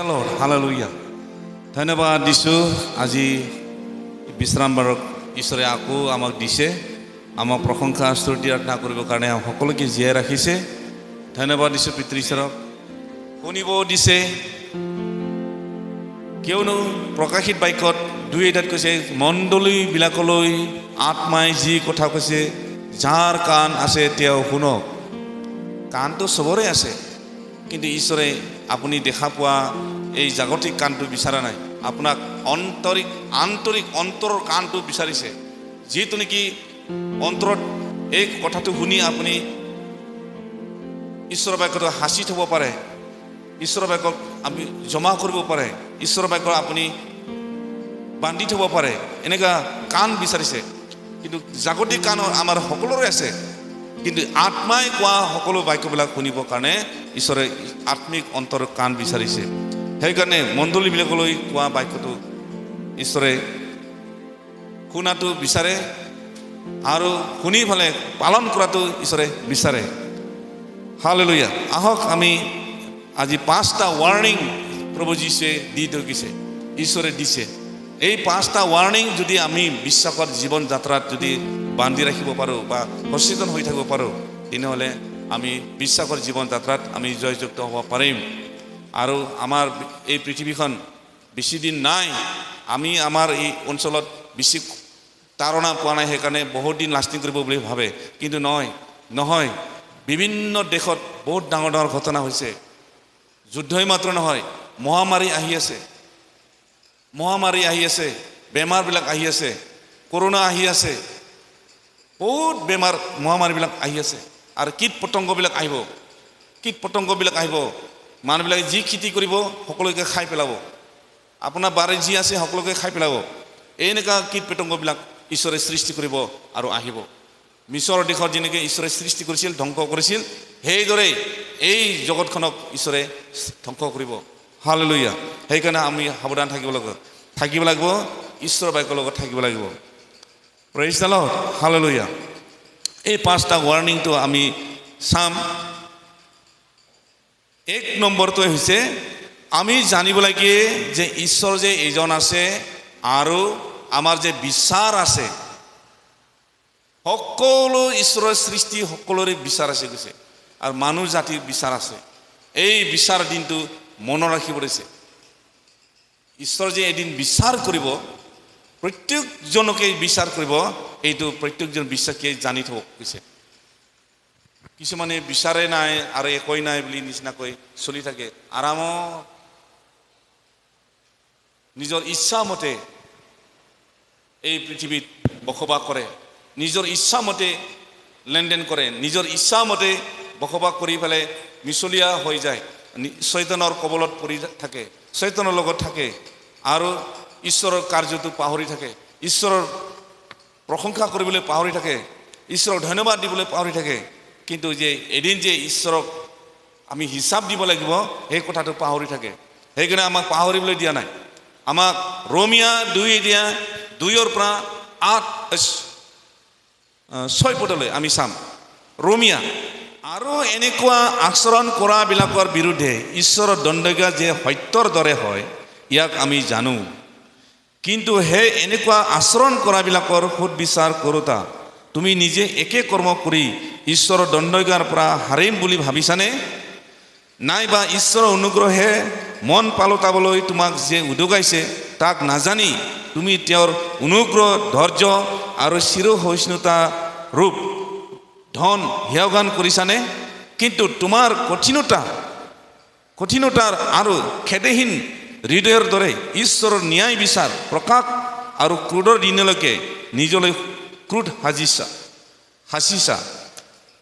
Lord, hallelujah. ধন্যবাদ দিছোঁ আজি বিশ্ৰাম বাৰক ঈশ্বৰে আকৌ আমাক দিছে আমাক প্ৰশংসা স্তুতি আৰাধনা কৰিবৰ কাৰণে সকলোকে জীয়াই ৰাখিছে ধন্যবাদ দিছোঁ পিতৃ ঈশ্বৰক শুনিব দিছে কিয়নো প্ৰকাশিত বাক্যত দুই এটাত কৈছে মণ্ডলীবিলাকলৈ আত্মাই যি কথা কৈছে যাৰ কাণ আছে তেওঁ শুনক কাণটো চবৰে আছে কিন্তু ঈশ্বৰে আপুনি দেখা পোৱা এই জাগতিক কাণটো বিচাৰা নাই আপোনাক আন্তৰিক অন্তৰৰ কাণটো বিচাৰিছে যিটো নেকি অন্তৰত এই কথাটো শুনি আপুনি ঈশ্বৰৰ বাক্যটো হাসি থব পাৰে ঈশ্বৰৰ বাক্যক আমি জমা কৰিব পাৰে ঈশ্বৰৰ বাক্য আপুনি বান্ধি থব পাৰে এনেকা কাণ বিচাৰিছে কিন্তু জাগতিক কাণ আমাৰ সকলোৰে আছে কিন্তু আত্মাই কোৱা সকলো বাক্যবিলাক শুনিবৰ কাৰণে ঈশ্বৰে আত্মিক অন্তৰৰ কাণ বিচাৰিছে সেইকাৰণে মণ্ডলীবিলাকলৈ কোৱা বাক্যটো ঈশ্বৰে শুনাটো বিচাৰে আৰু শুনি ফালে পালন কৰাটো ঈশ্বৰে বিচাৰে হালেলুয়া আহক আমি আজি 5টা ৱাৰ্নিং প্ৰভু যীশুৱে দি গৈছে ঈশ্বৰে দিছে এই 5টা ৱাৰ্নিং যদি আমি বিশ্বাসৰ জীৱন যাত্ৰাত যদি বান্ধি ৰাখিব পাৰোঁ বা সচেতন হৈ থাকিব পাৰোঁ তেনেহ'লে আমি বিশ্বাসৰ জীৱন যাত্ৰাত আমি জয়যুক্ত হ'ব পাৰিম আৰু আমাৰ এই পৃথিৱীখন বেছি দিন নাই আমি আমাৰ এই অঞ্চলত বেছি তাৰণা পোৱা নাই সেইকাৰণে বহুত দিন লাষ্টিং কৰিব বুলি ভাবে কিন্তু নহয় বিভিন্ন দেশত বহুত ডাঙৰ ডাঙৰ ঘটনা হৈছে যুদ্ধই মাত্ৰ নহয় মহামাৰী আহি আছে বেমাৰবিলাক আহি আছে কৰোনা আহি আছে বহুত বেমাৰ মহামাৰীবিলাক আহি আছে আৰু কীট পতংগবিলাক আহিব মানুহবিলাকে যি খেতি কৰিব সকলোকে খাই পেলাব আপোনাৰ বাৰীত যি আছে সকলোকে খাই পেলাব এনেকুৱা কীট পতংগবিলাক ঈশ্বৰে সৃষ্টি কৰিব আৰু আহিব মিছৰ দেশত যেনেকৈ ঈশ্বৰে সৃষ্টি কৰিছিল ধ্বংস কৰিছিল সেইদৰে এই জগতখনক ঈশ্বৰে ধ্বংস কৰিব হালেলুয়া সেইকাৰণে আমি সাৱধান থাকিব লাগিব ঈশ্বৰৰ বাক্যৰ লগত থাকিব লাগিব প্ৰেইজ দ্য লৰ্ড হালেলুয়া এই 5টা ৱাৰ্নিংটো আমি চাম 1 নম্বৰটো হৈছে আমি জানিব লাগে যে ঈশ্বৰ যে এজন আছে আৰু আমাৰ যে বিচাৰ আছে সকলো ঈশ্বৰৰ সৃষ্টি সকলোৰে বিচাৰ আছে কৈছে আৰু মানুহ জাতিৰ বিচাৰ আছে এই বিচাৰ দিনটো মনত ৰাখিব দিছে ঈশ্বৰ যে এদিন বিচাৰ কৰিব প্ৰত্যেকজনকে বিচাৰ কৰিব এইটো প্ৰত্যেকজন বিশ্বাসীয়ে জানি থব কৈছে কিছুমানে বিচাৰে নাই আৰু একোই নাই বুলি নিচিনাকৈ চলি থাকে আৰামত নিজৰ ইচ্ছা মতে এই পৃথিৱীত বসবাস কৰে নিজৰ ইচ্ছা মতে লেনদেন কৰে নিজৰ ইচ্ছা মতে বসবাস কৰি পেলাই মিছলীয়া হৈ যায় শয়তানৰ কবলত পৰি থাকে শয়তানৰ লগত থাকে আৰু ঈশ্বৰৰ কাৰ্যটো পাহৰি থাকে ঈশ্বৰৰ প্ৰশংসা কৰিবলৈ পাহৰি থাকে ঈশ্বৰক ধন্যবাদ দিবলৈ পাহৰি থাকে কিন্তু যে এদিন যে ঈশ্বৰক আমি হিচাপ দিব লাগিব সেই কথাটো পাহৰি থাকে সেইকাৰণে আমাক পাহৰিবলৈ দিয়া নাই আমাক ৰোমিয়া 2:2 পৰা 6 পদলৈ আমি চাম ৰোমিয়া আৰু এনেকুৱা আচৰণ কৰাবিলাকৰ বিৰুদ্ধে ঈশ্বৰৰ দণ্ডনীয় যে সত্যৰ দৰে হয় ইয়াক আমি জানো কিন্তু সেই এনেকুৱা আচৰণ কৰাবিলাকৰ সুদবিচাৰ কৰোঁতা তুমি নিজে একে কৰ্ম কৰি ঈশ্বৰৰ দণ্ডনীয়ৰ পৰা হাৰিম বুলি ভাবিছানে নাইবা ঈশ্বৰৰ অনুগ্ৰহে মন পালতাবলৈ তোমাক যে উদগাইছে তাক নাজানি তুমি তেওঁৰ অনুগ্ৰহ ধৈৰ্য আৰু চিৰসহিষ্ণুতা ৰূপ ধন হেয়গান কৰিছানে কিন্তু তোমাৰ কঠিনতাৰ আৰু খেদেহীন হৃদয়ৰ দৰে ঈশ্বৰৰ ন্যায় বিচাৰ প্ৰকাশ আৰু ক্ৰোধৰ দিনলৈকে নিজলৈ ক্ৰোধ সাজিছা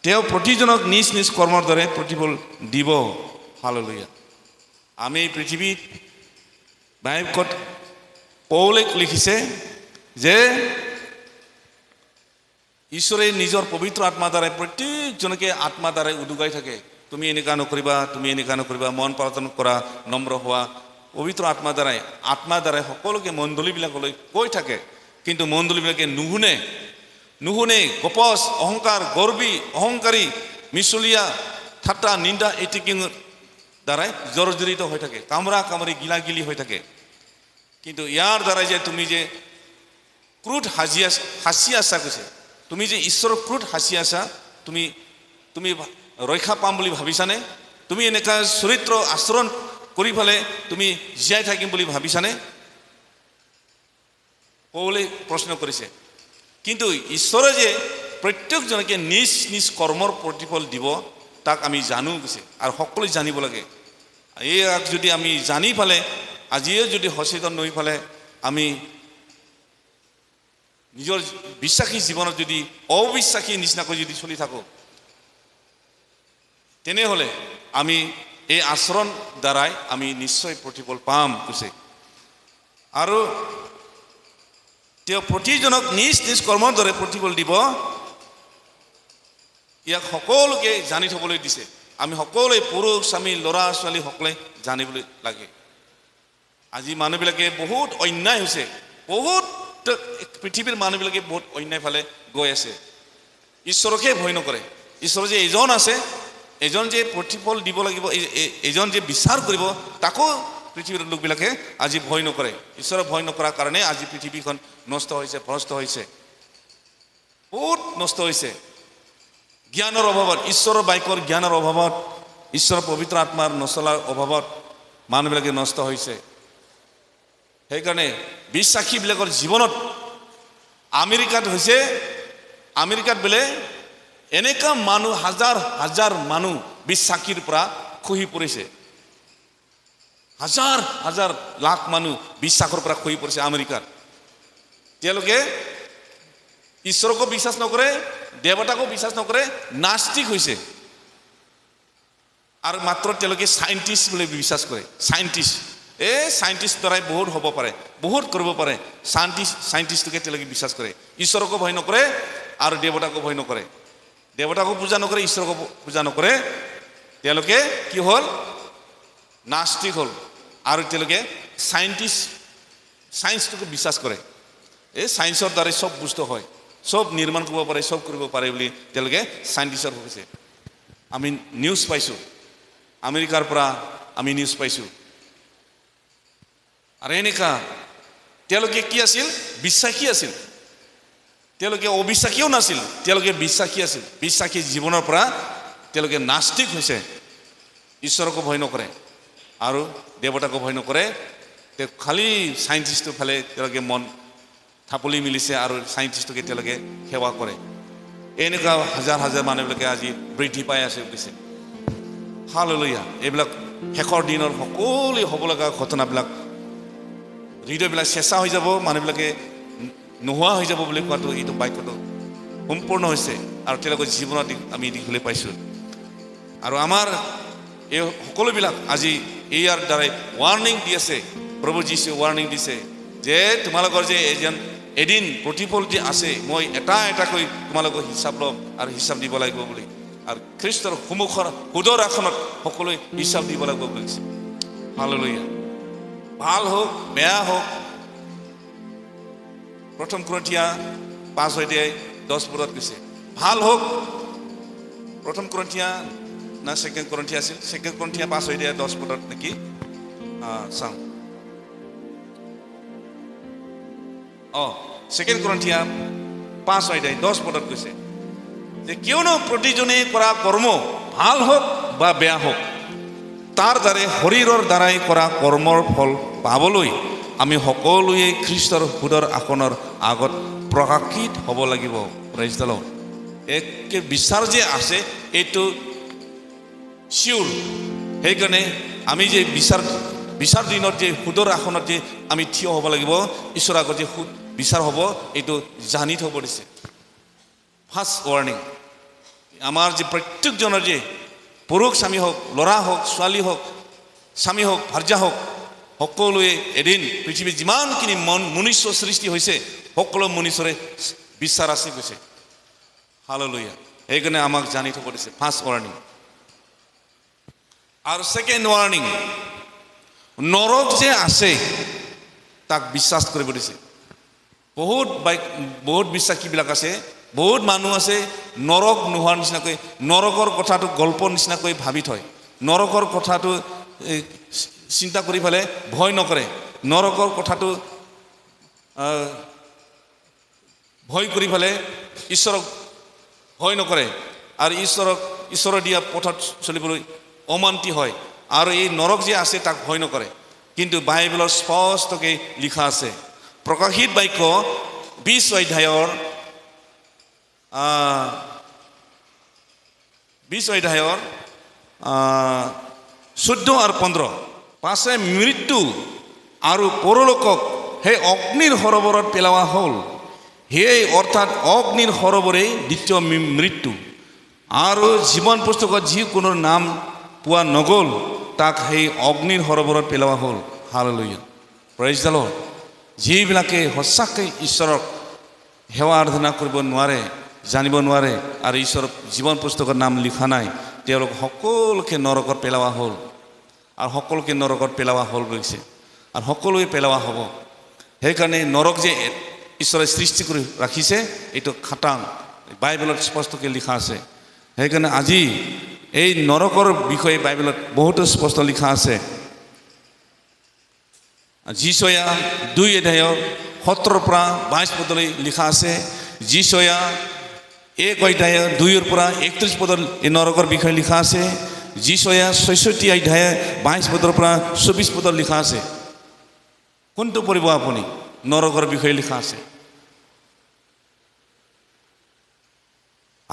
তেওঁ প্ৰতিজনক নিজ নিজ কৰ্মৰ দৰে প্ৰতিফল দিব হালেলুয়া আমি পৃথিৱীত বাইবলত পৌলে লিখিছে যে ঈশ্বৰে নিজৰ পবিত্ৰ আত্মা দ্বাৰাই প্ৰত্যেকজনকে আত্মা দ্বাৰাই উদগাই থাকে তুমি এনেকুৱা নকৰিবা মন পালন কৰা নম্ৰ হোৱা পবিত্ৰ আত্মা দ্বাৰাই সকলোকে মণ্ডলীবিলাকলৈ কৈ থাকে কিন্তু মণ্ডলীবিলাকে নুশুনে গপচ অহংকাৰী মিছলীয়া ঠাট্টা নিন্দা দ্বাৰাই জৰ্জৰিত হৈ থাকে, কামৰা কামৰি গিলাগিলি হৈ থাকে। কিন্তু ইয়াৰ দ্বাৰাই যে তুমি যে ক্ৰোধ হাঁচি আছা কৈছে, তুমি যে ঈশ্বৰৰ ক্ৰোধ হাঁচি আছা, তুমি ৰক্ষা পাম বুলি ভাবিছানে? তুমি এনেকুৱা চৰিত্ৰ আচৰণ কৰি পেলাই তুমি জীয়াই থাকিম বুলি ভাবিছানে? পৌলে প্ৰশ্ন কৰিছে। কিন্তু ঈশ্বৰে যে প্ৰত্যেকজনকে নিজ নিজ কৰ্মৰ প্ৰতিফল দিব তাক আমি জানো কৈছে, আৰু সকলোৱে জানিব লাগে। ইয়াক যদি আমি জানি পেলাই আজিয়ে যদি সচেতন হৈ পেলাই আমি নিজৰ বিশ্বাসী জীৱনত যদি অবিশ্বাসী নিচিনাকৈ যদি চলি থাকোঁ, তেনেহ'লে আমি এই আচৰণ দ্বাৰাই আমি নিশ্চয় প্ৰতিফল পাম কৈছে। আৰু তেওঁ প্ৰতিজনক নিজ নিজ কৰ্মৰ দৰে প্ৰতিফল দিব, ইয়াক সকলোকে জানি থবলৈ দিছে। আমি সকলোৱে পুৰুষ স্বামী ল'ৰা ছোৱালী সকলোৱে জানিবলৈ লাগে। আজি মানুহবিলাকে বহুত অন্যায় হৈছে, বহুত পৃথিৱীৰ মানুহবিলাকে বহুত অন্যায় ফালে গৈ আছে, ঈশ্বৰকে ভয় নকৰে। ঈশ্বৰ যে এজন আছে, এজন যে প্ৰতিফল দিব লাগিব, এজন যে বিচাৰ কৰিব, তাকো পৃথিৱীৰ লোকবিলাকে আজি ভয় নকৰে। ঈশ্বৰক ভয় নকৰাৰ কাৰণে আজি পৃথিৱীখন নষ্ট হৈছে, ভ্ৰষ্ট হৈছে, বহুত নষ্ট হৈছে। জ্ঞানৰ অভাৱত, ঈশ্বৰৰ বাক্যৰ জ্ঞানৰ অভাৱত, ঈশ্বৰৰ পবিত্ৰ আত্মাৰ নচলাৰ অভাৱত মানুহবিলাকে নষ্ট হৈছে। সেইকাৰণে বিশ্বাসীবিলাকৰ জীৱনত আমেৰিকাত বোলে এনেকুৱা মানুহ হাজাৰ হাজাৰ মানুহ বিশ্বাসীৰ পৰা খহি পৰিছে। হাজাৰ হাজাৰ লাখ মানুহ বিশ্বাসৰ পৰা খহি পৰিছে আমেৰিকাত। তেওঁলোকে ঈশ্বৰকো বিশ্বাস নকৰে, দেৱতাকো বিশ্বাস নকৰে, নাস্তিক হৈছে। আৰু মাত্ৰ তেওঁলোকে চাইণ্টিষ্ট বুলি বিশ্বাস কৰে। চাইণ্টিষ্ট দ্বাৰাই বহুত হ'ব পাৰে, বহুত কৰিব পাৰে। চাইণ্টিষ্টকে তেওঁলোকে বিশ্বাস কৰে। ঈশ্বৰকো ভয় নকৰে আৰু দেৱতাকো ভয় নকৰে, দেৱতাকো পূজা নকৰে, ঈশ্বৰকো পূজা নকৰে। তেওঁলোকে কি হ'ল? নাস্তিক হ'ল। আৰু তেওঁলোকে চায়েন্সটোকে বিশ্বাস কৰে। এই চায়েন্সৰ দ্বাৰাই চব বস্তু হয়, চব নিৰ্মাণ কৰিব পাৰে, চব কৰিব পাৰে বুলি তেওঁলোকে চাইণ্টিষ্টৰ হৈছে। আমি নিউজ পাইছোঁ, আমেৰিকাৰ পৰা আমি নিউজ পাইছোঁ। আৰু এনেকুৱা তেওঁলোকে কি আছিল? বিশ্বাসী আছিল। তেওঁলোকে অবিশ্বাসীও নাছিল, তেওঁলোকে বিশ্বাসী আছিল। বিশ্বাসী জীৱনৰ পৰা তেওঁলোকে নাস্তিক হৈছে, ঈশ্বৰকো ভয় নকৰে আৰু দেৱতাকো ভয় নকৰে। তেওঁ খালী চাইণ্টিষ্টৰ ফালে তেওঁলোকে মন থাপলি মিলিছে আৰু চাইণ্টিষ্টকে তেওঁলোকে সেৱা কৰে। এনেকুৱা হাজাৰ হাজাৰ মানুহবিলাকে আজি বৃদ্ধি পাই আছে বুলিছে। হালেলুয়া। এইবিলাক শেষৰ দিনৰ সকলোৱে হ'ব লগা ঘটনাবিলাক, হৃদয়বিলাক চেঁচা হৈ যাব, মানুহবিলাকে নোহোৱা হৈ যাব বুলি কোৱাটো এইটো বাক্যটো সম্পূৰ্ণ হৈছে আৰু তেওঁলোকৰ জীৱনত আমি দেখিবলৈ পাইছোঁ। আৰু আমাৰ এই সকলোবিলাক আজি ইয়াৰ দ্বাৰাই ৱাৰ্ণিং দি আছে। প্ৰভু যীশুৱে ৱাৰ্ণিং দিছে যে তোমালোকৰ যে এদিন প্ৰতিফল যে আছে, মই এটা এটাকৈ তোমালোকৰ হিচাপ ল'ম আৰু হিচাপ দিব লাগিব বুলি। আৰু খ্ৰীষ্টৰ সন্মুখৰ সুদৰ আসনত সকলোৱে হিচাপ দিব লাগিব বুলি কৈছে। হালেলুয়া। ভাল হওক বেয়া হওক, 1 Corinthians 5:10 কৈছে ভাল হওক। 1 Corinthians না 2 Corinthians আছিল, 2 Corinthians 5:10 নেকি? চাওঁ। 2 Corinthians 5:10 কৈছে যে কিয়নো প্ৰতিজনে কৰা কৰ্ম ভাল হওক বা বেয়া হওক, তাৰ দ্বাৰাই শৰীৰৰ দ্বাৰাই কৰা কৰ্মৰ ফল পাবলৈ আমি সকলোৱে খ্ৰীষ্টৰ সুদৰ আসনৰ আগত প্ৰকাশিত হ'ব লাগিব। Praise the lord. একে বিচাৰ যে আছে এইটো চিয়ৰ। সেইকাৰণে আমি যে বিচাৰ দিনত যে সুদৰ আসনত যে আমি থিয় হ'ব লাগিব, ঈশ্বৰৰ আগত যে বিচাৰ হ'ব, এইটো জানি থ'ব দিছে। ফাৰ্ষ্ট ৱাৰ্ণিং আমাৰ যে প্ৰত্যেকজনৰ যে পুৰুষ স্বামী হওক, ল'ৰা হওক, ছোৱালী হওক, স্বামী হওক, ভাৰ্যা হওক, সকলোৱে এদিন পৃথিৱীত যিমানখিনি মনুষ্য সৃষ্টি হৈছে সকলো মনুষ্যৰে বিচাৰ আছে কৈছে। হালেলুয়া। সেইকাৰণে আমাক জানি থ'ব দিছে। First warning. আৰু ছেকেণ্ড ৱাৰ্ণিং, নৰক যে আছে তাক বিশ্বাস কৰিব দিছে। বহুত বিশ্বাসীবিলাক আছে, বহুত মানুহ আছে নৰক নোহোৱাৰ নিচিনাকৈ, নৰকৰ কথাটো গল্পৰ নিচিনাকৈ ভাবি থয়, নৰকৰ কথাটো চিন্তা কৰি ফেলে ভয় নকৰে নৰকৰ কথাটো ভয় কৰি ফেলে ঈশ্বৰক ভয় নকৰে আৰু ঈশ্বৰৰ দিয়া পথত চলিবলৈ অমান্তি হয় আৰু এই নৰক যে আছে তাক ভয় নকৰে কিন্তু বাইবেলৰ স্পষ্টকে লিখা আছে প্ৰকাশিত বাক্য 20 অধ্যায়ৰ 14 আৰু 15 পাছে মৃত্যু আৰু পৰলোকক সেই অগ্নিৰ সৰোবৰত পেলোৱা হ'ল সেই অৰ্থাৎ অগ্নিৰ সৰোবৰেই দ্বিতীয় মৃত্যু আৰু জীৱন পুস্তকত যিকোনো নাম পোৱা নগ'ল তাক সেই অগ্নিৰ সৰোবৰত পেলোৱা হ'ল হালেলুয়া প্ৰেইজ দ্য লৰ্ড যিবিলাকে সঁচাকৈ ঈশ্বৰক সেৱা আৰাধনা কৰিব নোৱাৰে জানিব নোৱাৰে আৰু ঈশ্বৰৰ জীৱন পুস্তকত নাম লিখা নাই তেওঁলোক সকলোকে নৰকত পেলোৱা হ'ল আৰু সকলোকে নৰকত পেলোৱা হ'ল গৈছে আৰু সকলোৱে পেলোৱা হ'ব সেইকাৰণে নৰক যে ঈশ্বৰে সৃষ্টি কৰি ৰাখিছে এইটো খাটাং বাইবেলত স্পষ্টকৈ লিখা আছে সেইকাৰণে আজি এই নৰকৰ বিষয়ে বাইবেলত বহুতো স্পষ্ট লিখা আছে যিশয়া 2 অধ্যায়ৰ 17 পৰা 22 পদলৈ লিখা আছে যিশয়া 1 অধ্যায়ৰ 2 পৰা 31 পদৰ এই নৰকৰ বিষয়ে লিখা আছে যিশয়া 66 অধ্যায় 22 পদৰ পৰা 24 পদৰ লিখা আছে কোনটো পঢ়িব আপুনি নৰকৰ বিষয়ে লিখা আছে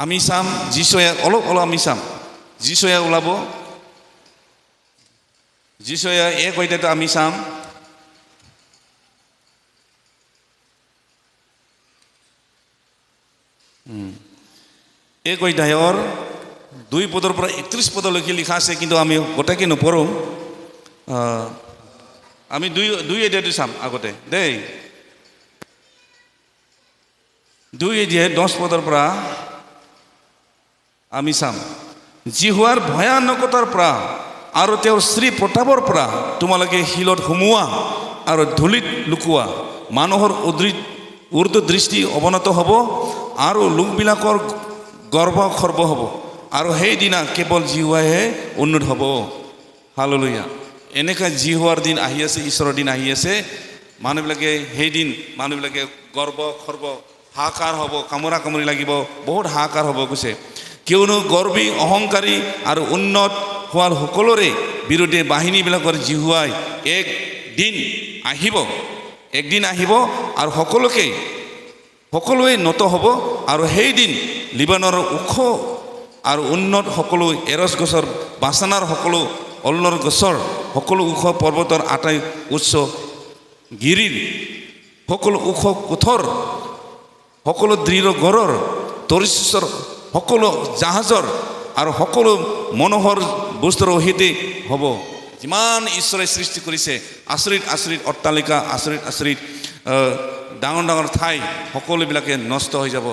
আমি চাম যিশয়া অলপ আমি চাম যিশয়া ওলাব যিশয়া 1 অধ্যায়টো আমি চাম एक अध्यायर 2 पदर पर 31 पदলৈকে लिखा আছে কিন্তু আমি গোটেইকে নপঢ়ো আমি দুই অধ্যায়টো চাম আগতে দেই 2 অধ্যায় 10 পদৰ পৰা আমি চাম জিহুৱাৰ ভয়ানকতাৰ পৰা আৰু তেওঁৰ শ্ৰী প্ৰতাপৰ পৰা তোমালোকে হিলত হুমুৱা আৰু ধুলিত লুকুৱা মানুহৰ উৰ্ধ দৃষ্টি অৱনত হ'ব আৰু লোকবিলাকৰ গৰ্ব খৰ্ব হ'ব আৰু সেই দিনা কেৱল জিহুৱাহে উন্নত হ'ব হালেলুয়া এনেকা জিহুৱাৰ দিন আহি আছে ঈশ্বৰৰ দিন আহি আছে মানুহবিলাকে সেই দিন মানুহবিলাকে গৰ্ব খৰ্ব হাহাকাৰ হ'ব কামৰা কামৰি লাগিব বহুত হাহাকাৰ হ'ব কৈছে কিয়নো গৰ্বী অহংকাৰী আৰু উন্নত হোৱাৰ সকলোৰে বিৰুদ্ধে বাহিনীবিলাকৰ জিহুৱাই একদিন আহিব আৰু সকলোৱে নত হ'ব আৰু সেই দিন লিবানৰ ওখ আৰু উন্নত সকলো এৰছ গছৰ বাছানাৰ সকলো অল্লৰ গছৰ সকলো ওখ পৰ্বতৰ আটাই উচ্চ গিৰিৰ সকলো ওখ কোঠৰ সকলো দৃঢ় গড়ৰ তৰিশ্বৰ সকলো জাহাজৰ আৰু সকলো মনোহৰ বস্তুৰ সৈতে হ'ব যিমান ঈশ্বৰে সৃষ্টি কৰিছে আচৰিত অট্টালিকা আচৰিত ডাঙৰ ডাঙৰ ঠাই সকলোবিলাকে নষ্ট হৈ যাব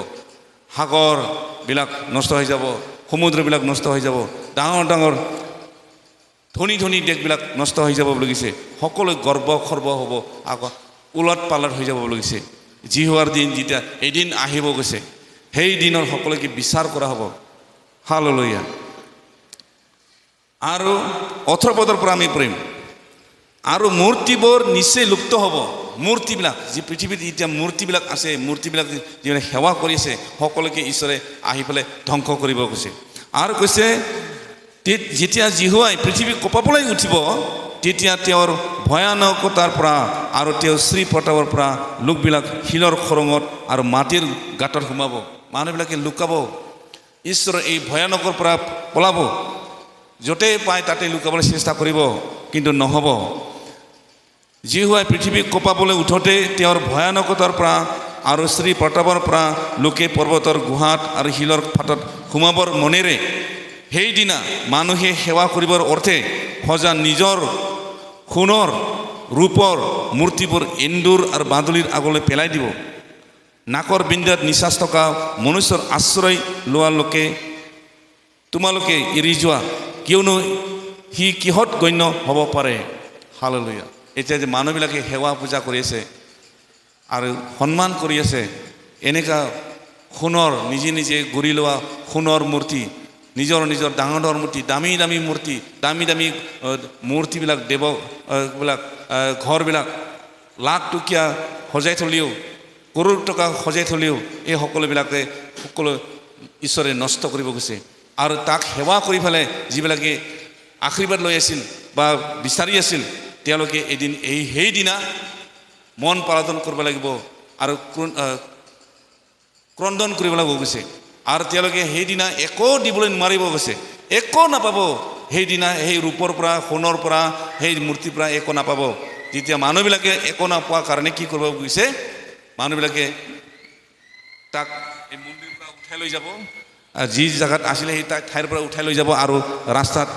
সাগৰবিলাক নষ্ট হৈ যাব সমুদ্ৰবিলাক নষ্ট হৈ যাব ডাঙৰ ডাঙৰ ধনী দেশবিলাক নষ্ট হৈ যাব বুলি কৈছে সকলো গৰ্ব খৰ্ব হ'ব আকৌ উলট পালট হৈ যাব বুলি কৈছে জিহুৱাৰ দিন যেতিয়া এদিন আহিব গৈছে সেই দিনৰ সকলোকে বিচাৰ কৰা হ'ব হালেলুয়া আৰু 18 পদৰ পৰা আমি পঢ়িম আৰু মূৰ্তিবোৰ নিশ্চয় লুপ্ত হ'ব মূৰ্তিবিলাক যি পৃথিৱীত এতিয়া মূৰ্তিবিলাক আছে মূৰ্তিবিলাক যিবিলাক সেৱা কৰিছে সকলোকে ঈশ্বৰে আহি পেলাই ধ্বংস কৰিব কৈছে আৰু কৈছে যেতিয়া জিহুৱাই পৃথিৱী কঁপাবলৈ উঠিব তেতিয়া তেওঁৰ ভয়ানকতাৰ পৰা আৰু তেওঁৰ শ্ৰী প্ৰতাপৰ পৰা লোকবিলাক শিলৰ খৰঙত আৰু মাটিৰ গাঁতত সোমাব মানুহবিলাকে লুকাব ঈশ্বৰৰ এই ভয়ানকৰ পৰা পলাব য'তে পায় তাতে লুকাবলৈ চেষ্টা কৰিব কিন্তু নহ'ব জিহুৱাই পৃথিৱী কঁপাবলৈ উঠোতে তেওঁৰ ভয়ানকতাৰ পৰা আৰু শ্ৰী প্ৰতাপৰ পৰা লোকে পৰ্বতৰ গুহাত আৰু শিলৰ ফাটত সোমাবৰ মনেৰে সেইদিনা মানুহে সেৱা কৰিবৰ অৰ্থে সজা নিজৰ সোণৰ ৰূপৰ মূৰ্তিবোৰ এন্দুৰ আৰু বাদুলিৰ আগলৈ পেলাই দিব নাকৰ বিন্দাত নিশ্বাস থকা মনুষ্যৰ আশ্ৰয় লোৱা লোকে তোমালোকে এৰি যোৱা কিয়নো সি কিহত গণ্য হ'ব পাৰে হালেলুয়া এতিয়া যে মানুহবিলাকে সেৱা পূজা কৰি আছে আৰু সন্মান কৰি আছে এনেকা সোণৰ নিজে গঢ়ি লোৱা সোণৰ মূৰ্তি নিজৰ নিজৰ ডাঙৰ ডাঙৰ মূৰ্তি, দামী দামী মূৰ্তি, দামী দামী মূৰ্তিবিলাক বিলাক ঘৰবিলাক লাখ টকীয়া সজাই থলেও, কৰোৰ টকা সজাই থলেও এই সকলোবিলাকে সকলো ঈশ্বৰে নষ্ট কৰিব গৈছে। আৰু তাক সেৱা কৰি পেলাই যিবিলাকে আশীৰ্বাদ লৈ আছিল বা বিচাৰি আছিল, তেওঁলোকে এদিন সেইদিনা মন পালন কৰিব লাগিব আৰু ক্ৰদন কৰিব লাগিব গৈছে। আৰু তেওঁলোকে সেইদিনা একো দিবলৈ নোৱাৰিব গৈছে, একো নাপাব সেইদিনা। সেই ৰূপৰ পৰা, সোণৰ পৰা, সেই মূৰ্তিৰ পৰা একো নাপাব। যেতিয়া মানুহবিলাকে একো নাপোৱাৰ কাৰণে কি কৰিব গৈছে, মানুহবিলাকে তাক এই মন্দিৰৰ পৰা উঠাই লৈ যাব, যি জেগাত আছিলে সেই ঠাইৰ পৰা উঠাই লৈ যাব আৰু ৰাস্তাত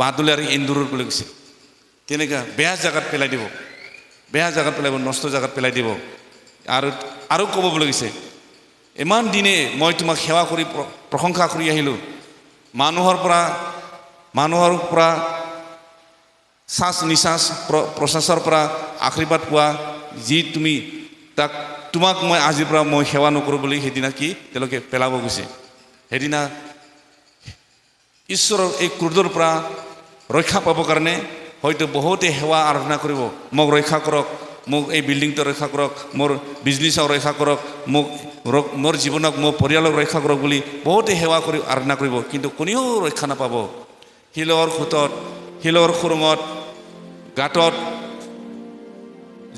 বাদুলি আৰু এন্দুৰৰ বুলি গৈছে। তেনেকুৱা বেয়া জেগাত পেলাই দিব, বেয়া জেগাত পেলাব, নষ্ট জেগাত পেলাই দিব। আৰু ক'ব বুলি গৈছে, ইমান দিনে মই তোমাক সেৱা কৰি প্ৰশংসা কৰি আহিলোঁ, মানুহৰ পৰা শ্বাস নিশ্বাস প্ৰশ্বাসৰ পৰা আশীৰ্বাদ পোৱা যি তুমি, তোমাক মই আজিৰ পৰা মই সেৱা নকৰোঁ বুলি সেইদিনা কি তেওঁলোকে পেলাব গৈছে। সেইদিনা ঈশ্বৰৰ এই ক্ৰোধৰ পৰা ৰক্ষা পাবৰ কাৰণে হয়তো বহুতে সেৱা আৰাধনা কৰিব, মোক ৰক্ষা কৰক, মোক এই বিল্ডিংটো ৰক্ষা কৰক, মোৰ বিজনেছক ৰক্ষা কৰক, মোৰ জীৱনক, মোৰ পৰিয়ালক ৰক্ষা কৰক বুলি বহুতে সেৱা কৰি আৰাধনা কৰিব, কিন্তু কোনেও ৰক্ষা নাপাব। শিলৰ খুঁটত, শিলৰ খুৰুঙত, গাঁতত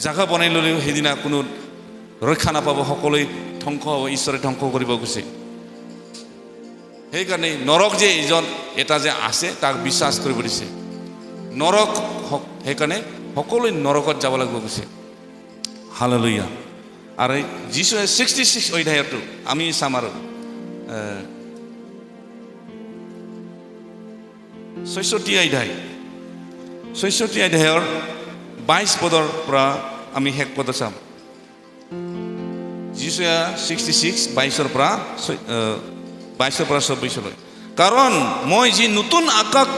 জাগা বনাই ল'লেও সেইদিনা কোনো ৰক্ষা নাপাব, সকলোৱে ধ্বংস হ'ব, ঈশ্বৰে ধ্বংস কৰিব গৈছে। সেইকাৰণে নৰক যে এটা যে আছে তাক বিশ্বাস কৰিব দিছে। নৰক সেইকাৰণে সকলোৱে নৰকত যাব লাগিব গৈছে। হালেলুয়া। আৰু যীশুৱে 66 অধ্যায়তো আমি চাম আৰু 66 অধ্যায়ৰ 22 পদৰ পৰা আমি শেষ পদ চাম। যীশুৱে 66 22ৰ পৰা 24লৈ। কাৰণ মই যি নতুন আকাশ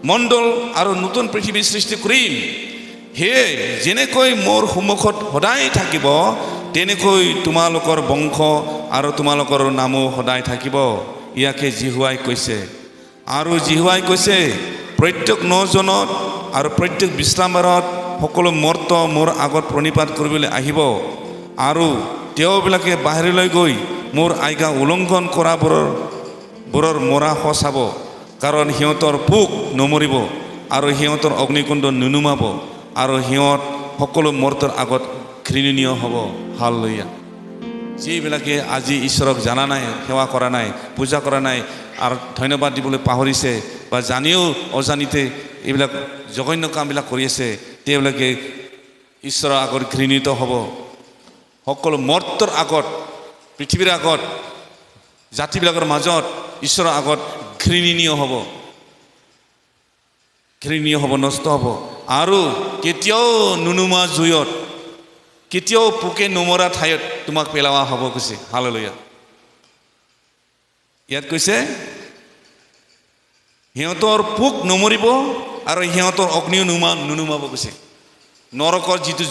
মণ্ডল আৰু নতুন পৃথিৱী সৃষ্টি কৰিম, সেয়ে যেনেকৈ মোৰ সন্মুখত সদায় থাকিব, তেনেকৈ তোমালোকৰ বংশ আৰু তোমালোকৰ নামো সদায় থাকিব। ইয়াকে জিহুৱাই কৈছে। আৰু জিহুৱাই কৈছে, প্ৰত্যেক 9 জনত আৰু প্ৰত্যেক বিশ্ৰামবাৰত সকলো মৰ্ত মোৰ আগত প্ৰণিপাত কৰিবলৈ আহিব, আৰু তেওঁবিলাকে বাহিৰলৈ গৈ মোৰ আজ্ঞা উলংঘন কৰাবোৰৰ মৰা চাব, কাৰণ সিহঁতৰ পোক নমৰিব আৰু সিহঁতৰ অগ্নিকুণ্ড নুনুমাব, আৰু সিহঁত সকলো মৰ্তৰ আগত ঘৃণনীয় হ'ব। হালেলুয়া। যিবিলাকে আজি ঈশ্বৰক জানা নাই, সেৱা কৰা নাই, পূজা কৰা নাই আৰু ধন্যবাদ দিবলৈ পাহৰিছে বা জানিও অজানিতে এইবিলাক জঘন্য কামবিলাক কৰি আছে, তেওঁলোকে ঈশ্বৰৰ আগত ঘৃণিত হ'ব। সকলো মৰ্তৰ আগত, পৃথিৱীৰ আগত, জাতিবিলাকৰ মাজত ঈশ্বৰৰ আগত ঘৃণনীয় হ'ব, নষ্ট হ'ব। আৰু কেতিয়াও নুনুমা জুইত, কেতিয়াও পোকে নমৰা ঠাইত তোমাক পেলোৱা হ'ব কৈছে। হালেলুয়া। ইয়াত কৈছে সিহঁতৰ পোক নমৰিব আৰু সিহঁতৰ অগ্নিও নুনুমাব কৈছে। নৰকৰ যিটো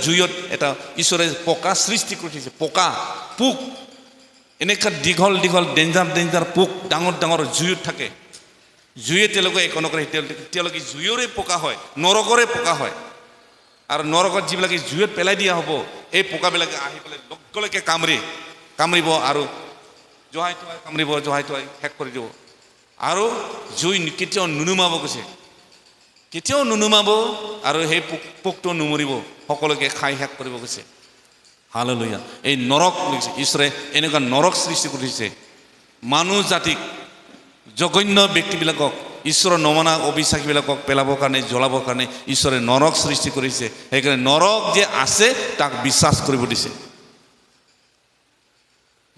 জুইত এটা ঈশ্বৰে পকা সৃষ্টি কৰি থৈছে, পকা পোক, এনেকুৱা দীঘল দীঘল ডেঞ্জাৰ পোক ডাঙৰ ডাঙৰ জুইত থাকে। জুয়ে তেওঁলোকে একো নকৰে, তেওঁলোকে জুইৰে পকা হয়, নৰকৰে পকা হয়। আৰু নৰকত যিবিলাকে জুইত পেলাই দিয়া হ'ব, এই পোকাবিলাকে আহি পেলাই লগলৈকে কামুৰিব আৰু জহাই তোহাই কামুৰিব, জহাই তোহাই শেষ কৰি দিব। আৰু জুই কেতিয়াও নুনুমাব কৈছে, কেতিয়াও নুনুমাব, আৰু সেই পোকটো নমৰিব, সকলোকে খাই শেষ কৰিব কৈছে। হালেলুয়া। এই নৰক লিখিছে, ঈশ্বৰে এনেকুৱা নৰক সৃষ্টি কৰিছে। মানুহ জাতিক, জঘন্য ব্যক্তিবিলাকক, ঈশ্বৰৰ নমনা অবিশ্বাসীবিলাকক পেলাবৰ কাৰণে, জ্বলাবৰ কাৰণে ঈশ্বৰে নৰক সৃষ্টি কৰিছে। সেইকাৰণে নৰক যে আছে তাক বিশ্বাস কৰিব দিছে।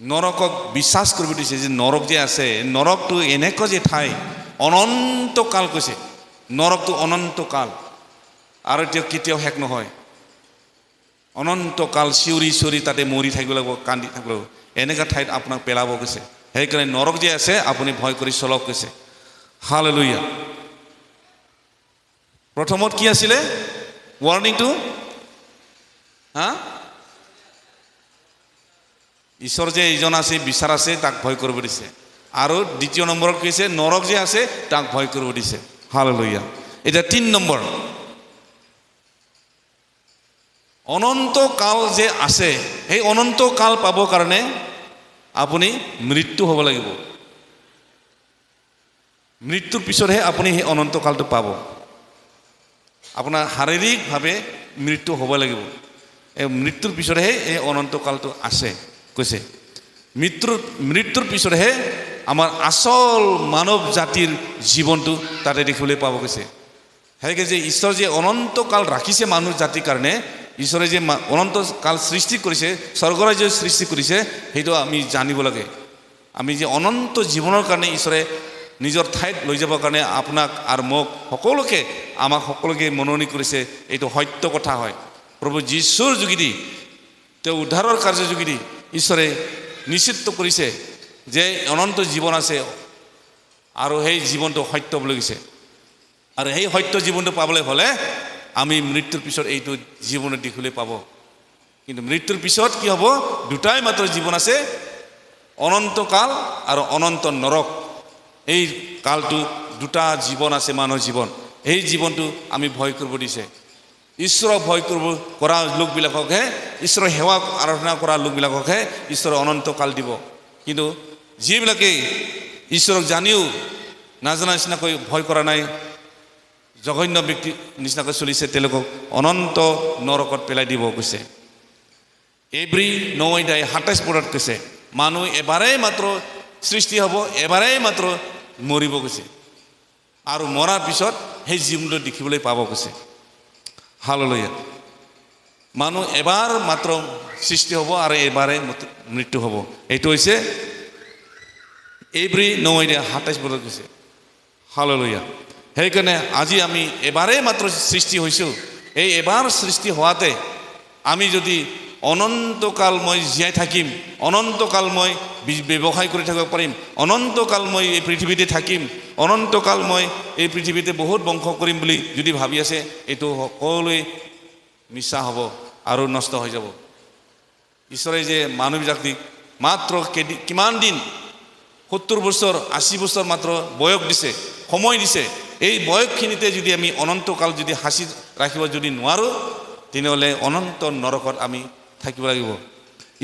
নৰকক বিশ্বাস কৰিব দিছে যে নৰক যে আছে, নৰকটো এনেকুৱা যে ঠাই অনন্তকাল কৈছে। নৰকটো অনন্তকাল, আৰু এতিয়া কেতিয়াও শেষ নহয়। অনন্তকাল চিঞৰি তাতে মৰি থাকিব লাগিব, কান্দি থাকিব লাগিব, এনেকুৱা ঠাইত আপোনাক পেলাব কৈছে। সেইকাৰণে নৰক যে আছে আপুনি ভয় কৰি চলক কৈছে। হালেলুয়া। প্ৰথমত কি আছিলে ৱাৰ্ণিংটো? ঈশ্বৰ যে এইজন আছে, বিচাৰ আছে, তাক ভয় কৰিব দিছে। আৰু দ্বিতীয় নম্বৰত কৈছে নৰক যে আছে তাক ভয় কৰিব দিছে। হালেলুয়া। এটা 3 নম্বৰ, অনন্ত কাল যে আছে সেই অনন্ত কাল পাবৰ কাৰণে আপুনি মৃত্যু হ'ব লাগিব। মৃত্যুৰ পিছতহে আপুনি সেই অনন্ত কালটো পাব। আপোনাৰ শাৰীৰিকভাৱে মৃত্যু হ'ব লাগিব। এই মৃত্যুৰ পিছতহে এই অনন্ত কালটো আছে কৈছে। মৃত্যুৰ পিছতহে আমাৰ আচল মানৱ জাতিৰ জীৱনটো তাতে দেখিবলৈ পাব কৈছে। সেইকে যে ঈশ্বৰ যে অনন্ত কাল ৰাখিছে মানুহ জাতিৰ কাৰণে, ঈশ্বৰে যে অনন্ত কাল সৃষ্টি কৰিছে, স্বৰ্গৰাজ্য সৃষ্টি কৰিছে, সেইটো আমি জানিব লাগে। আমি যে অনন্ত জীৱনৰ কাৰণে ঈশ্বৰে নিজৰ ঠাইত লৈ যাবৰ কাৰণে আপোনাক আৰু মোক সকলোকে আমাক সকলোকে মনোনীত কৰিছে। এইটো সত্য কথা হয়। প্ৰভু যীশুৰ যোগেদি তেওঁ উদ্ধাৰৰ কাৰ্যৰ যোগেদি ঈশ্বৰে নিশ্চিত কৰিছে যে অনন্ত জীৱন আছে আৰু সেই জীৱনটো সত্য বুলি কৈছে। আৰু সেই সত্য জীৱনটো পাবলৈ হ'লে আমি মৃত্যুৰ পিছত এইটো জীৱনত দেখিবলৈ পাব। কিন্তু মৃত্যুৰ পিছত কি হ'ব? দুটাই মাত্ৰ জীৱন আছে, অনন্ত কাল আৰু অনন্ত নৰক। এই কালটো দুটা জীৱন আছে মানুহৰ জীৱন। এই জীৱনটো আমি ভয় কৰিব দিছে। ঈশ্বৰক ভয় কৰিব কৰা লোকবিলাককহে, ঈশ্বৰৰ সেৱা আৰাধনা কৰা লোকবিলাককহে ঈশ্বৰৰ অনন্ত কাল দিব। কিন্তু যিবিলাকে ঈশ্বৰক জানিও নাজানা নিচিনাকৈ ভয় কৰা নাই, জঘন্য ব্যক্তি নিচিনাকৈ চলিছে, তেওঁলোকক অনন্ত নৰকত পেলাই দিব কৈছে। এভৰি 9:27 কৈছে মানুহ এবাৰেই মাত্ৰ সৃষ্টি হ'ব, এবাৰেই মাত্ৰ মৰিব কৈছে, আৰু মৰাৰ পিছত সেই জীৱনটো দেখিবলৈ পাব কৈছে। হালেলুয়া। মানুহ এবাৰ মাত্ৰ সৃষ্টি হ'ব আৰু এবাৰে মৃত্যু হ'ব। এইটো হৈছে এভৰি 9:27 কৈছে। হালেলুয়া। সেইকাৰণে আজি আমি এবাৰেই মাত্ৰ সৃষ্টি হৈছোঁ। এই এবাৰ সৃষ্টি হোৱাতে আমি যদি অনন্তকাল মই জীয়াই থাকিম, অনন্তকাল মই ব্যৱসায় কৰি থাকিব পাৰিম, অনন্তকাল মই এই পৃথিৱীতে থাকিম, অনন্তকাল মই এই পৃথিৱীতে বহুত বংশ কৰিম বুলি যদি ভাবি আছে, এইটো সকলোৱে মিছা হ'ব আৰু নষ্ট হৈ যাব। ঈশ্বৰে যে মানুহবিলাকক মাত্ৰ কিমান দিন 70 বছৰ 80 বছৰ মাত্ৰ বয়স দিছে, সময় দিছে। এই বয়সখিনিতে যদি আমি অনন্তকাল যদি সাঁচি ৰাখিব যদি নোৱাৰোঁ, তেনেহ'লে অনন্ত নৰকত আমি থাকিব লাগিব।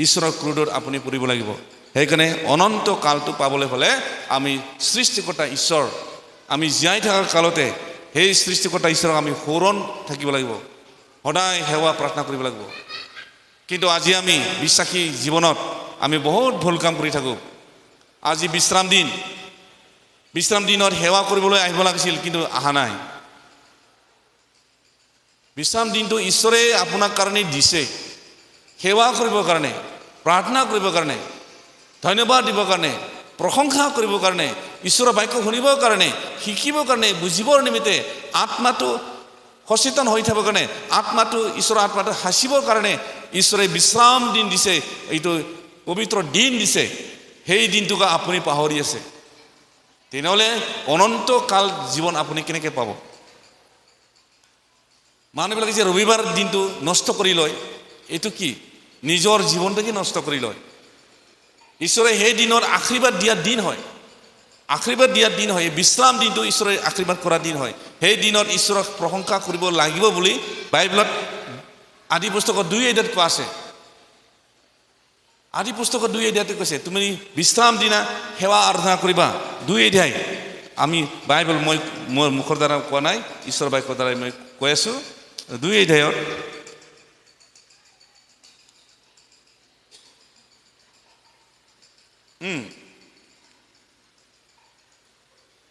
ঈশ্বৰৰ ক্ৰোধত আপুনি পৰিব লাগিব। সেইকাৰণে অনন্ত কালটো পাবলৈ হ'লে আমি সৃষ্টিকৰ্তা ঈশ্বৰ, আমি জীয়াই থকাৰ কালতে সেই সৃষ্টিকৰ্তা ঈশ্বৰক আমি সোঁৱৰণ থাকিব লাগিব, সদায় সেৱা প্ৰাৰ্থনা কৰিব লাগিব। কিন্তু আজি আমি বিশ্বাসী জীৱনত আমি বহুত ভুল কাম কৰি থাকোঁ। আজি বিশ্ৰাম দিনত সেৱা কৰিবলৈ আহিব লাগিছিল, কিন্তু অহা নাই। বিশ্ৰাম দিনটো ঈশ্বৰে আপোনাৰ কাৰণে দিছে, সেৱা কৰিবৰ কাৰণে, প্ৰাৰ্থনা কৰিবৰ কাৰণে, ধন্যবাদ দিবৰ কাৰণে, প্ৰশংসা কৰিবৰ কাৰণে, ঈশ্বৰৰ বাক্য শুনিবৰ কাৰণে, শিকিবৰ কাৰণে, বুজিবৰ নিমিত্তে, আত্মাটো সচেতন হৈ থাকিবৰ কাৰণে, ঈশ্বৰৰ আত্মাটো সাঁচিবৰ কাৰণে ঈশ্বৰে বিশ্ৰাম দিন দিছে, এইটো পবিত্ৰ দিন দিছে। সেই দিনটোক আপুনি পাহৰি আছে, তেনেহ'লে অনন্ত কাল জীৱন আপুনি কেনেকৈ পাব? মানুহবিলাকে যে ৰবিবাৰ দিনটো নষ্ট কৰি লয়, এইটো কি? নিজৰ জীৱনটোকে নষ্ট কৰি লয়। ঈশ্বৰে সেই দিনৰ আশীৰ্বাদ দিয়া দিন হয়, আশীৰ্বাদ দিয়া দিন হয়। বিশ্ৰাম দিনটো ঈশ্বৰে আশীৰ্বাদ কৰা দিন হয়। সেই দিনত ঈশ্বৰক প্ৰশংসা কৰিব লাগিব বুলি বাইবেলত আদি পুস্তকত 2 অধ্যায়ত কোৱা আছে। আদি পুস্তকত 2 অধ্যায়তে কৈছে তুমি বিশ্ৰাম দিনা সেৱা আৰাধনা কৰিবা। 2 অধ্যায় আমি বাইবেল মই মোৰ মুখৰ দ্বাৰা কোৱা নাই, ঈশ্বৰৰ বাক্যৰ দ্বাৰাই মই কৈ আছোঁ। 2 অধ্যায়ত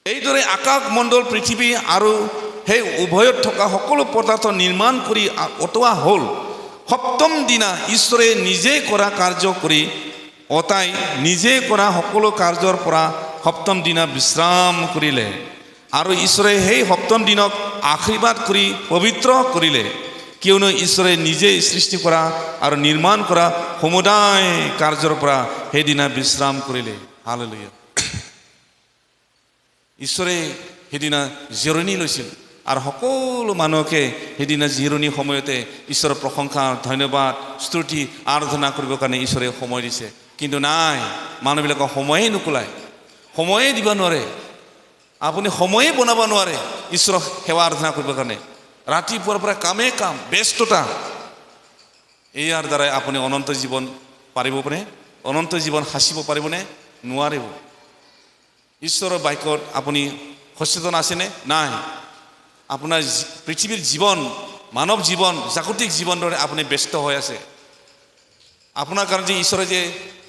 এইদৰে আকাশ মণ্ডল পৃথিৱী আৰু সেই উভয়ত থকা সকলো পদাৰ্থ নিৰ্মাণ কৰি অতোৱা হ'ল। সপ্তম দিনা ঈশ্বৰে নিজে কৰা কাৰ্য কৰি অতাই নিজে কৰা সকলো কাৰ্যৰ পৰা সপ্তম দিনা বিশ্ৰাম কৰিলে, আৰু ঈশ্বৰে সেই সপ্তম দিনক আশীৰ্বাদ কৰি পবিত্ৰ কৰিলে, কিয়নো ঈশ্বৰে নিজে সৃষ্টি কৰা আৰু নিৰ্মাণ কৰা সমুদায় কাৰ্যৰ পৰা সেইদিনা বিশ্ৰাম কৰিলে। হালেলুয়া। ঈশ্বৰে সেইদিনা জিৰণি লৈছিল, আৰু সকলো মানুহকে সেইদিনা জিৰণি সময়তে ঈশ্বৰৰ প্ৰশংসা, ধন্যবাদ, স্তুতি, আৰাধনা কৰিবৰ কাৰণে ঈশ্বৰে সময় দিছে। কিন্তু নাই, মানুহবিলাকক সময়েই নোকোলায়। সময়ে দিব নোৱাৰে আপুনি সময়ে বনাব নোৱাৰে ঈশ্বৰক সেৱা আৰাধনা কৰিবৰ কাৰণে ৰাতিপুৱাৰ পৰা কামে কাম ব্যস্ততা ইয়াৰ দ্বাৰাই আপুনি অনন্ত জীৱন পাৰিবনে অনন্ত জীৱন সাঁচিব পাৰিবনে নোৱাৰিব ঈশ্বৰৰ বাক্যত আপুনি সচেতন আছেনে নাই আপোনাৰ পৃথিৱীৰ জীৱন মানৱ জীৱন জাগতিক জীৱন দৰে আপুনি ব্যস্ত হৈ আছে আপোনাৰ কাৰণে যে ঈশ্বৰে যে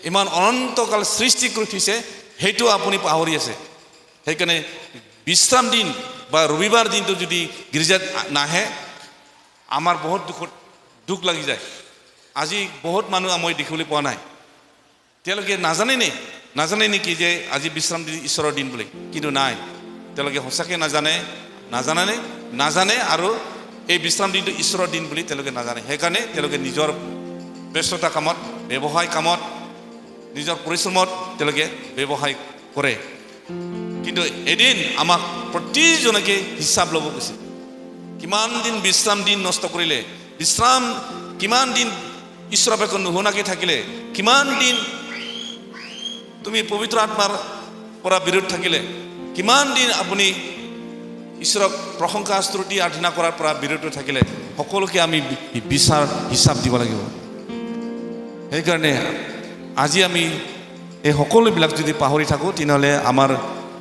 ইমান অনন্তকাল সৃষ্টি কৰি থৈছে সেইটো আপুনি পাহৰি আছে সেইকাৰণে বিশ্ৰাম দিন বা ৰবিবাৰ দিনটো যদি গীৰ্জাত নাহে আমাৰ বহুত দুখ লাগি যায় আজি বহুত মানুহ মই দেখিবলৈ পোৱা নাই তেওঁলোকে নাজানে নেকি যে আজি বিশ্ৰাম দিন ঈশ্বৰৰ দিন বুলি কিন্তু নাই তেওঁলোকে সঁচাকৈ নাজানে আৰু এই বিশ্ৰাম দিনটো ঈশ্বৰৰ দিন বুলি তেওঁলোকে নাজানে সেইকাৰণে তেওঁলোকে নিজৰ ব্যস্ততা কামত ব্যৱসায় কামত নিজৰ পৰিশ্ৰমত তেওঁলোকে ব্যৱসায় কৰে কিন্তু এদিন আমাক প্ৰতিজনকে হিচাপ ল'ব কৈছে কিমান দিন বিশ্ৰাম দিন নষ্ট কৰিলে বিশ্ৰাম কিমান দিন ঈশ্বৰৰ বাক্য নুশুনাকৈ থাকিলে কিমান দিন তুমি পবিত্ৰ আত্মাৰ পৰা বিৰত থাকিলে কিমান দিন আপুনি ঈশ্বৰক প্ৰশংসা স্তুতি আৰাধনা কৰাৰ পৰা বিৰত থাকিলে সকলোকে আমি বিচাৰ হিচাপ দিব লাগিব সেইকাৰণে আজি আমি এই সকলোবিলাক যদি পাহৰি থাকোঁ তেনেহ'লে আমাৰ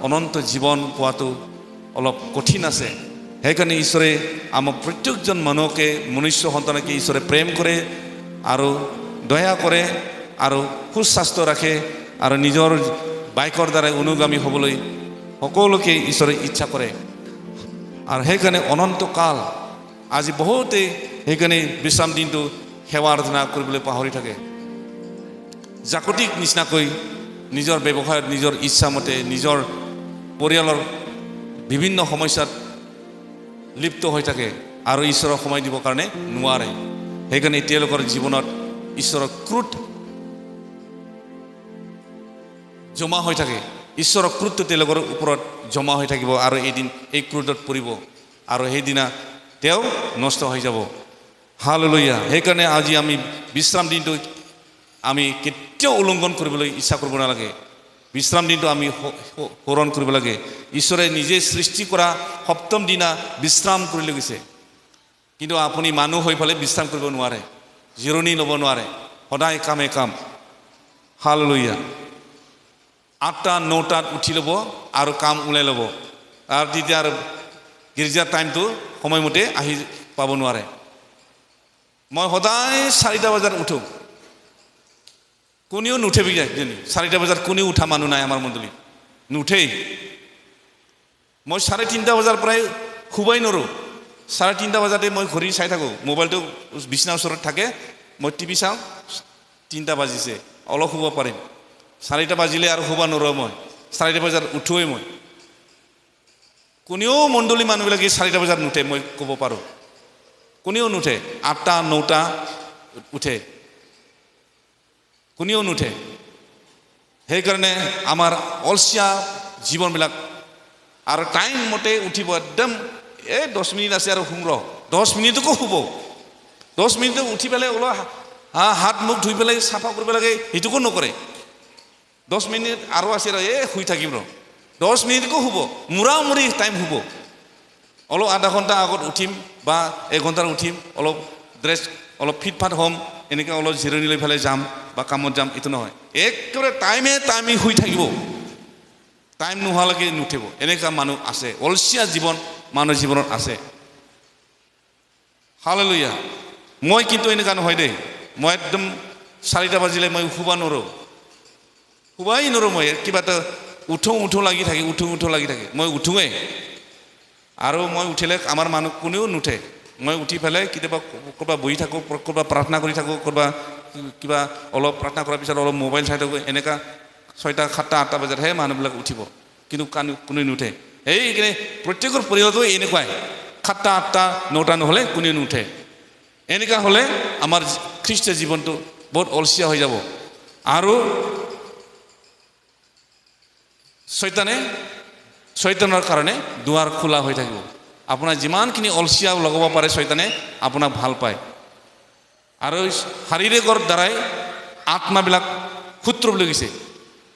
অনন্ত জীৱন পোৱাটো অলপ কঠিন আছে সেইকাৰণে ঈশ্বৰে আমাৰ প্ৰত্যেকজন মানুহকে মনুষ্য সন্তানকে ঈশ্বৰে প্ৰেম কৰে আৰু দয়া কৰে আৰু সুস্বাস্থ্য ৰাখে আৰু নিজৰ বাইকৰ দ্বাৰাই অনুগামী হ'বলৈ সকলোকে ঈশ্বৰে ইচ্ছা কৰে আৰু সেইকাৰণে অনন্তকাল আজি বহুতেই সেইকাৰণে বিশ্ৰাম দিনটো সেৱা আৰাধনা কৰিবলৈ পাহৰি থাকে জাগতিক নিচিনাকৈ নিজৰ ব্যৱসায়ত নিজৰ ইচ্ছামতে নিজৰ পৰিয়ালৰ বিভিন্ন সমস্যাত লিপ্ত হৈ থাকে আৰু ঈশ্বৰক সময় দিবৰ কাৰণে নোৱাৰে সেইকাৰণে তেওঁলোকৰ জীৱনত ঈশ্বৰৰ ক্ৰোধ জমা হৈ থাকে ঈশ্বৰৰ ক্ৰোধটো তেওঁলোকৰ ওপৰত জমা হৈ থাকিব আৰু এদিন এই ক্ৰোধত পৰিব আৰু সেইদিনা তেওঁ নষ্ট হৈ যাব হালেলুয়া সেইকাৰণে আজি আমি বিশ্ৰাম দিনটো আমি কেতিয়াও উলংঘন কৰিবলৈ ইচ্ছা কৰিব নালাগে বিশ্ৰাম দিনটো আমি সোঁৱৰণ কৰিব লাগে ঈশ্বৰে নিজে সৃষ্টি কৰা সপ্তম দিনা বিশ্ৰাম কৰি লৈ গৈছে কিন্তু আপুনি মানুহ হৈ পেলাই বিশ্ৰাম কৰিব নোৱাৰে জিৰণি ল'ব নোৱাৰে সদায় কামে কাম হালেলুয়া 8টা 9টাত উঠি ল'ব আৰু কাম ওলাই ল'ব আৰু তেতিয়া আৰু গীৰ্জাৰ টাইমটো সময়মতে আহি পাব নোৱাৰে মই সদায় 4টা বজাত উঠোঁ কোনেও নুঠে বিজায় 4টা বজাত কোনেও উঠা মানুহ নাই আমাৰ মণ্ডলীত নুঠেই মই 3:30 বজাৰ পৰাই শুবাই নৰোঁ 3:30 বজাতে মই ঘড়ী চাই থাকোঁ মোবাইলটো বিছনাৰ ওচৰত থাকে মই টিভি চাওঁ 3টা বাজিছে অলপ শুব পাৰিম 4টা বাজিলে আৰু শুব নৰোঁ মই 4টা বজাত উঠোৱেই মই কোনেও মণ্ডলী মানুহবিলাকে 4টা বজাত নুঠে মই ক'ব পাৰোঁ কোনেও নুঠে 8টা 9টা উঠে কোনেও নুঠে সেইকাৰণে আমাৰ অলসীয়া জীৱনবিলাক আৰু টাইম মতে উঠিব একদম 10 মিনিট আছে আৰু শুম 10 মিনিটকো শুব 10 মিনিট উঠি পেলাই অলপ হাত মুখ ধুই পেলাই চাফা কৰিব লাগে সেইটোকো নকৰে 10 মিনিট আৰু আছে শুই থাকিম 10 মিনিটকো শুব মুৰামুৰি টাইম শুব অলপ আধা ঘণ্টা আগত উঠিম বা 1 ঘণ্টাত উঠিম অলপ ড্ৰেছ অলপ ফিটফাট হ'ম এনেকৈ অলপ জিৰণি লৈ পেলাই যাম বা কামত যাম এইটো নহয় একেবাৰে টাইমে শুই থাকিব টাইম নোহোৱালৈকে নুঠিব এনেকুৱা মানুহ আছে অলসীয়া জীৱন মানুহ জীৱনত আছে হালেলুয়া মই কিন্তু এনেকুৱা নহয় দেই মই একদম 4টা বাজিলে মই শুবাই নৰোঁ মই কিবা এটা উঠো লাগি থাকে মই উঠোৱেই আৰু মই উঠিলে আমাৰ মানুহ কোনেও নুঠে মই উঠি পেলাই কেতিয়াবা ক'ৰবাত বহি থাকোঁ ক'ৰবাত প্ৰাৰ্থনা কৰি থাকোঁ ক'ৰবাত কিবা অলপ প্ৰাৰ্থনা কৰাৰ পিছত অলপ মোবাইল চাই থাকোঁ এনেকুৱা 6টা 7টা 8টা বজাতহে মানুহবিলাক উঠিব কিন্তু কোনেও নুঠে এইখিনি প্ৰত্যেকৰ পৰিয়ালতো এনেকুৱাই 7টা 8টা 9টা নহ'লে কোনেও নুঠে এনেকুৱা হ'লে আমাৰ খ্ৰীষ্টীয় জীৱনটো বহুত অলসীয়া হৈ যাব আৰু শয়তানৰ কাৰণে দুৱাৰ খোলা হৈ থাকিব আপোনাৰ যিমানখিনি অলসীয়া লগাব পাৰে শয়তানে আপোনাক ভাল পায় আৰু শাৰীৰিকৰ দ্বাৰাই আত্মাবিলাক শত্ৰু বুলি কৈছে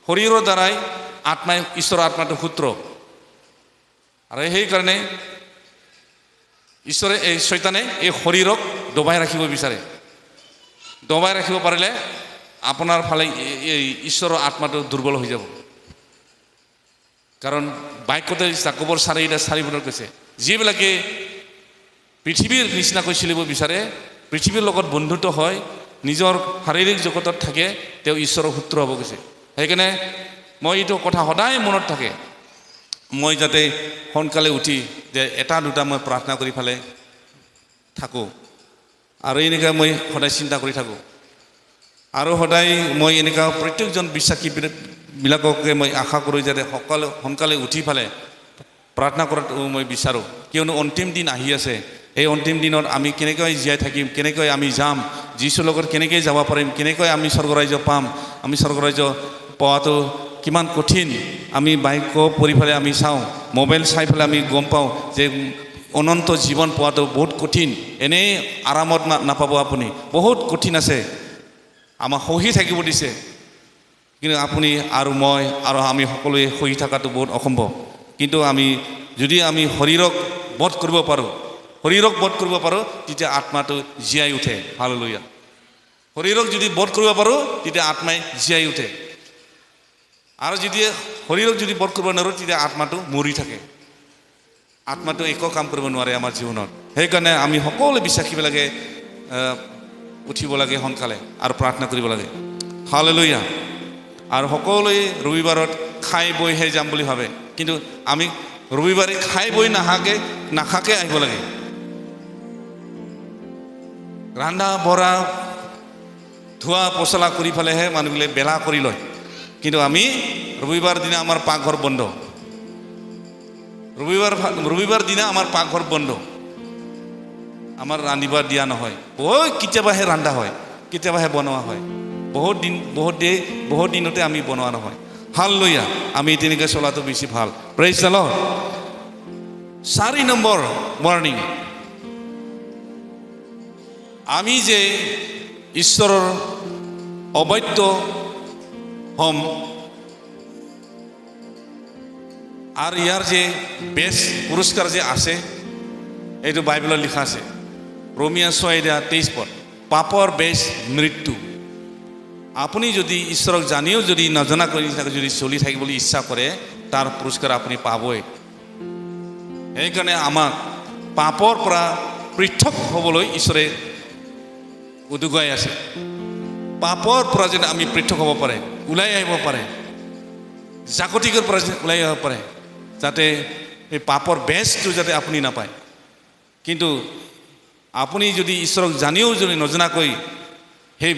শৰীৰৰ দ্বাৰাই আত্মাই ঈশ্বৰৰ আত্মাটো সূত্ৰ আৰু সেইকাৰণে ঈশ্বৰে এই শয়তানে এই শৰীৰক দবাই ৰাখিব বিচাৰে দবাই ৰাখিব পাৰিলে আপোনাৰ ফালে এই ঈশ্বৰৰ আত্মাটো দুৰ্বল হৈ যাব কাৰণ বাক্যতে যাকোবৰ 4:4 কৈছে যিবিলাকে পৃথিৱীৰ নিচিনাকৈ চলিব বিচাৰে পৃথিৱীৰ লগত বন্ধুত্ব হয় নিজৰ শাৰীৰিক জগতত থাকে তেওঁ ঈশ্বৰৰ সূত্ৰ হ'ব কৈছে সেইকাৰণে মই এইটো কথা সদায় মনত থাকে মই যাতে সোনকালে উঠি যে এটা দুটা মই প্ৰাৰ্থনা কৰি ফালে থাকোঁ আৰু এনেকৈ মই সদায় চিন্তা কৰি থাকোঁ আৰু সদায় মই এনেকুৱা প্ৰত্যেকজন বিশ্বাসীবিলাককে মই আশা কৰোঁ যাতে সকলো সোনকালে উঠি ফালে প্ৰাৰ্থনা কৰাটো মই বিচাৰোঁ কিয়নো অন্তিম দিন আহি আছে এই অন্তিম দিনত আমি কেনেকৈ জীয়াই থাকিম কেনেকৈ আমি যাম যীশুৰ লগত কেনেকৈ যাব পাৰিম কেনেকৈ আমি স্বৰ্গৰাজ্য পাম আমি স্বৰ্গৰাজ্য পোৱাটো কিমান কঠিন আমি বাক্য পঢ়ি ফালে আমি চাওঁ মোবাইল চাই ফালে আমি গম পাওঁ যে অনন্ত জীৱন পোৱাটো বহুত কঠিন এনেই আৰামত নাপাব আপুনি বহুত কঠিন আছে আমাক সহি থাকিব দিছে কিন্তু আপুনি আৰু মই আৰু আমি সকলোৱে সহি থকাটো বহুত অসম্ভৱ কিন্তু আমি যদি আমি শৰীৰক বধ কৰিব পাৰোঁ তেতিয়া আত্মাটো জীয়াই উঠে হালেলুয়া শৰীৰক যদি বধ কৰিব পাৰোঁ তেতিয়া আত্মাই জীয়াই উঠে আৰু যদি শৰীৰক যদি বধ কৰিব নোৱাৰোঁ তেতিয়া আত্মাটো মৰি থাকে আত্মাটো একো কাম কৰিব নোৱাৰে আমাৰ জীৱনত সেইকাৰণে আমি সকলো বিশ্বাসীবিলাকে উঠিব লাগে সোনকালে আৰু প্ৰাৰ্থনা কৰিব লাগে হালেলুয়া আৰু সকলোৱে ৰবিবাৰত খাই বৈহে যাম বুলি ভাবে কিন্তু আমি ৰবিবাৰে খাই বৈ নাখাকে আহিব লাগে ৰান্ধা বঢ়া ধোৱা পচলা কৰি ফালেহে মানুহবিলাকে বেলা কৰি লয় কিন্তু আমি ৰবিবাৰ দিনা আমাৰ পাকঘৰ বন্ধ ৰবিবাৰ দিনা আমাৰ পাকঘৰ বন্ধ আমাৰ ৰান্ধিব দিয়া নহয় বহুত কেতিয়াবাহে ৰান্ধা হয় কেতিয়াবাহে বনোৱা হয় বহুত দিনতে আমি বনোৱা নহয় হালেলুয়া আমি তেনেকৈ চলাটো বেছি ভাল praise the lord 4 number morning আমি যে ঈশ্বৰৰ অবৈধ হম আৰ ইয়াৰ যে বেস্ট পুৰস্কাৰ যে আছে এইটো বাইবেলত লিখা আছে ৰোমিয়া 6:23 পাপৰ বেশ মৃত্যু আপুনি যদি ঈশ্বৰক জানিও যদি নজনা কৰি যদি চলি থাকিবলৈ ইচ্ছা কৰে তাৰ পুৰস্কাৰ আপুনি পাবই সেইকাৰণে আমাক পাপৰ পৰা পৃথক হ'বলৈ ঈশ্বৰে উদুগাই আছে পাপৰ পৰা যেন আমি পৃথক হ'ব পাৰে ওলাই আহিব পাৰে জাগতিকৰ পৰা ওলাই আহিব পাৰে যাতে এই পাপৰ বেশটো যাতে আপুনি নাপায় কিন্তু আপুনি যদি ঈশ্বৰক জানিও যদি নজনাকৈ সেই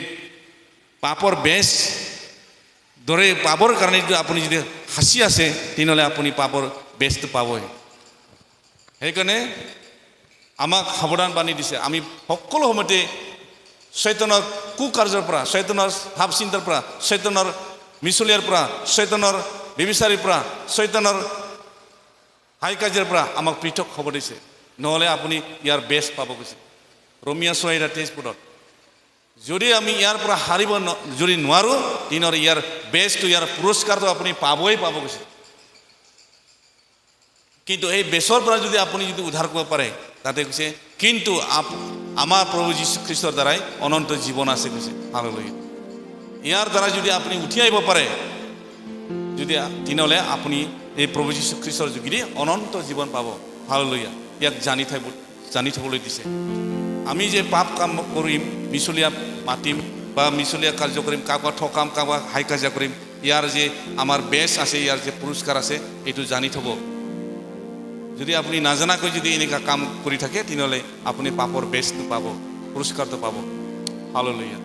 পাপৰ বেশ দৰে পাবৰ কাৰণে যদি আপুনি যদি হাসি আছে তেনেহ'লে আপুনি পাপৰ বেশটো পাবই সেইকাৰণে আমাক সাৱধান বান্ধি দিছে আমি সকলো সময়তে শয়তানৰ কুকাৰ্যৰ পৰা শয়তানৰ ভাৱ চিন্তাৰ পৰা শয়তানৰ মিছলীয়াৰ পৰা শয়তানৰ বিবিচাৰীৰ পৰা শয়তানৰ হাই কাজিয়াৰ পৰা আমাক পৃথক হ'ব দিছে নহ'লে আপুনি ইয়াৰ বেশ পাব গৈছে ৰমিয়া 6:23 যদি আমি ইয়াৰ পৰা হাৰিব যদি নোৱাৰোঁ তেনেহ'লে ইয়াৰ বেশটো ইয়াৰ পুৰস্কাৰটো আপুনি পাবই পাব গৈছে কিন্তু এই বেশৰ পৰা যদি আপুনি যদি উদ্ধাৰ কৰিব পাৰে তাতে কৈছে কিন্তু আমাৰ প্ৰভু যীশু খ্ৰীষ্টৰ দ্বাৰাই অনন্ত জীৱন আছে কৈছে হালেলুয়া ইয়াৰ দ্বাৰা যদি আপুনি উঠি আহিব পাৰে যদি তেনেহ'লে আপুনি এই প্ৰভু যীশু খ্ৰীষ্টৰ যোগেদি অনন্ত জীৱন পাব হালেলুয়া ইয়াক জানি থবলৈ দিছে আমি যে পাপ কাম কৰিম মিছলীয়া মাতিম বা মিছলীয়া কাৰ্য কৰিম কাৰোবাক ঠকাম কাৰোবাক হাই কাজিয়া কৰিম ইয়াৰ যে আমাৰ বেশ আছে ইয়াৰ যে পুৰস্কাৰ আছে এইটো জানি থ'ব যদি আপুনি নাজানাকৈ যদি এনেকুৱা কাম কৰি থাকে তেনেহ'লে আপুনি পাপৰ বেশটো পাব পুৰস্কাৰটো পাব হালেলুয়া